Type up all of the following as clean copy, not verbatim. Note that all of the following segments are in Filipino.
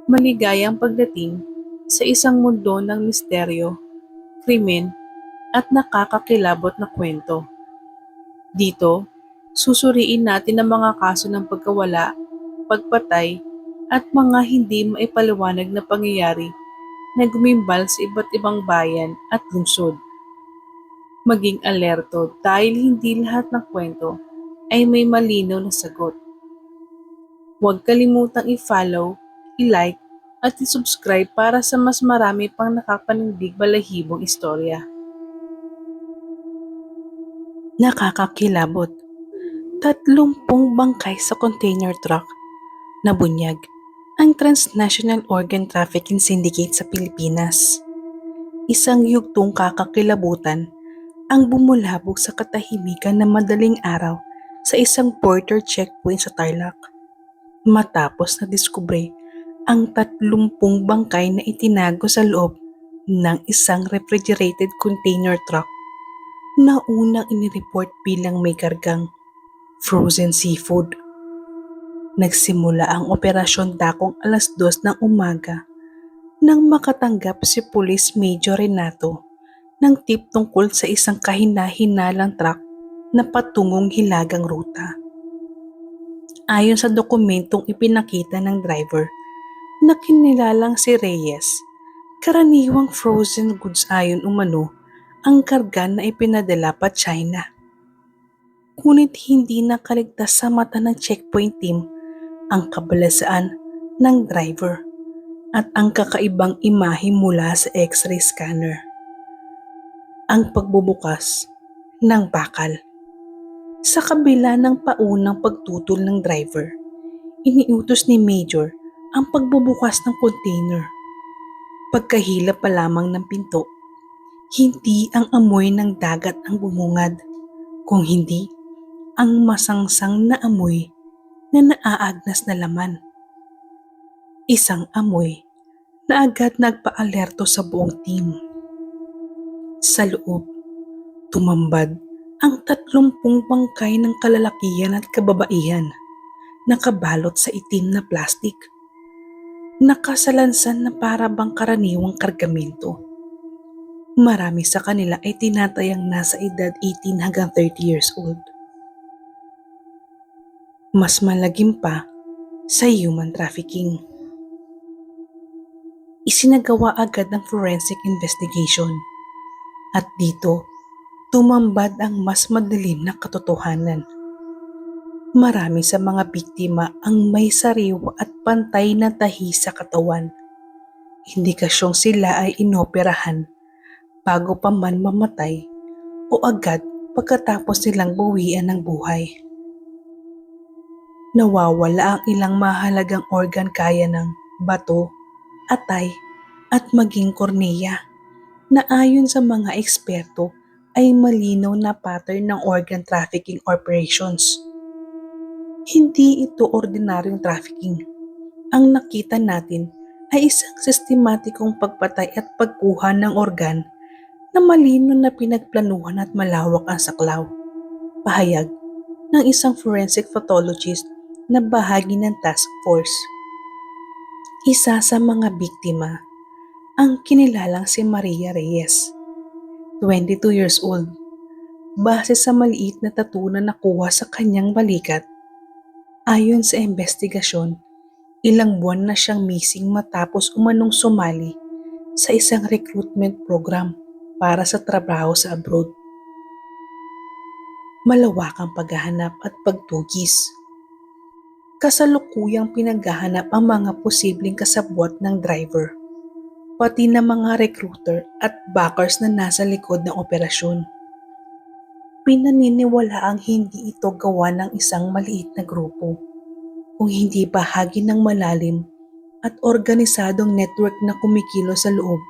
Maligayang pagdating sa isang mundo ng misteryo, krimen at nakakakilabot na kwento. Dito, susuriin natin ang mga kaso ng pagkawala, pagpatay at mga hindi maipaliwanag na pangyayari na gumimbal sa iba't ibang bayan at lungsod. Maging alerto dahil hindi lahat ng kwento ay may malinaw na sagot. Huwag kalimutang i-follow, i-like at i-subscribe para sa mas marami pang nakakanindig balahibong istorya. Nakakakilabot. 30 bangkay sa container truck na bunyag ang Transnational Organ Trafficking Syndicate sa Pilipinas. Isang yugtong kakakilabutan ang bumulabog sa katahimikan ng madaling araw sa isang border checkpoint sa Tarlac. Matapos na diskubre ang 30 bangkay na itinago sa loob ng isang refrigerated container truck na unang inireport bilang may kargang frozen seafood. Nagsimula ang operasyon dakong 2:00 ng umaga nang makatanggap si Police Major Renato ng tip tungkol sa isang kahina-hinalang truck na patungong Hilagang ruta. Ayon sa dokumentong ipinakita ng driver na kinilalang si Reyes, karaniwang frozen goods ayon umano ang karga na ipinadala pa China. Ngunit hindi nakaligtas sa mata ng checkpoint team ang kabalasaan ng driver at ang kakaibang imahe mula sa x-ray scanner. Ang pagbubukas ng bakal. Sa kabila ng paunang pagtutol ng driver, iniutos ni Major ang pagbubukas ng container. Pagkahila pa lamang ng pinto, hindi ang amoy ng dagat ang bumungad, kung hindi ang masangsang na amoy na naaagnas na laman. Isang amoy na agad nagpa-alerto sa buong team. Sa loob, tumambad ang 30 bangkay ng kalalakihan at kababaihan, nakabalot sa itim na plastik. Nakasalansan na para bang karaniwang kargamento. Marami sa kanila ay tinatayang nasa edad 18 hanggang 30 years old. Mas malagim pa sa human trafficking. Isinagawa agad ng forensic investigation at dito tumambad ang mas madilim na katotohanan. Marami sa mga biktima ang may sariwa at pantay na tahi sa katawan. Indikasyong sila ay inoperahan bago pa man mamatay o agad pagkatapos nilang bawian ng buhay. Nawawala ang ilang mahalagang organ kaya ng bato, atay at maging kornea na ayon sa mga eksperto ay malinaw na pattern ng organ trafficking operations. Hindi ito ordinaryong trafficking. Ang nakita natin ay isang sistematikong pagpatay at pagkuha ng organ na malinaw na pinagplanuhan at malawak ang saklaw. Pahayag ng isang forensic pathologist na bahagi ng task force. Isa sa mga biktima ang kinilalang si Maria Reyes, 22 years old. Base sa maliit na tattoo na nakuha sa kanyang balikat, ayon sa investigasyon, ilang buwan na siyang missing matapos umanong sumali sa isang recruitment program para sa trabaho sa abroad. Malawakang paghahanap at pagtugis. Kasalukuyang pinaghahanap ang mga posibleng kasabwat ng driver, pati na mga recruiter at backers na nasa likod ng operasyon. Pinaniniwalaang hindi ito gawa ng isang maliit na grupo, kung hindi bahagi ng malalim at organisadong network na kumikilos sa loob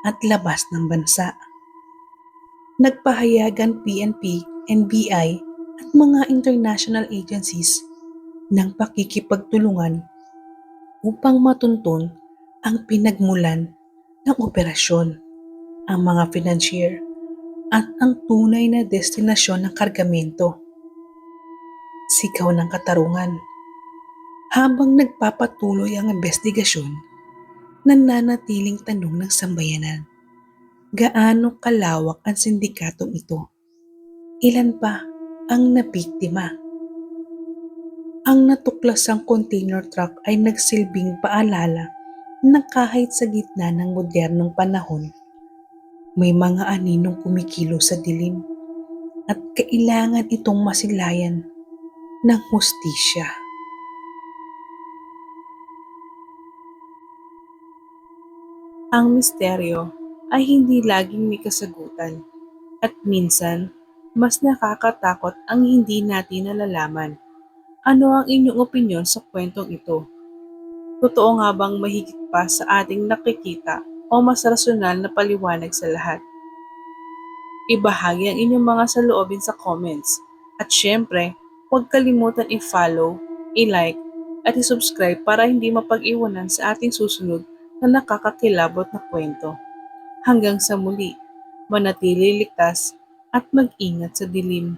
at labas ng bansa. Nagpahayagan PNP, NBI at mga international agencies ng pakikipagtulungan upang matuntun ang pinagmulan ng operasyon, ang mga financier at ang tunay na destinasyon ng kargamento. Sigaw ng katarungan. Habang nagpapatuloy ang investigasyon, nananatiling tanong ng sambayanan. Gaano kalawak ang sindikatong ito? Ilan pa ang nabiktima? Ang natuklasang container truck ay nagsilbing paalala na kahit sa gitna ng modernong panahon, may mga aninong kumikilos sa dilim at kailangan itong masilayan ng hustisya. Ang misteryo ay hindi laging may kasagutan at minsan mas nakakatakot ang hindi natin nalalaman. Ano ang inyong opinyon sa kwentong ito? Totoo nga bang mahigit pa sa ating nakikita o mas rasyonal na paliwanag sa lahat? Ibahagi ang inyong mga saloobin sa comments. At syempre, huwag kalimutan i-follow, i-like, at i-subscribe para hindi mapag-iwanan sa ating susunod na nakakakilabot na kwento. Hanggang sa muli, manatili ligtas at mag-ingat sa dilim.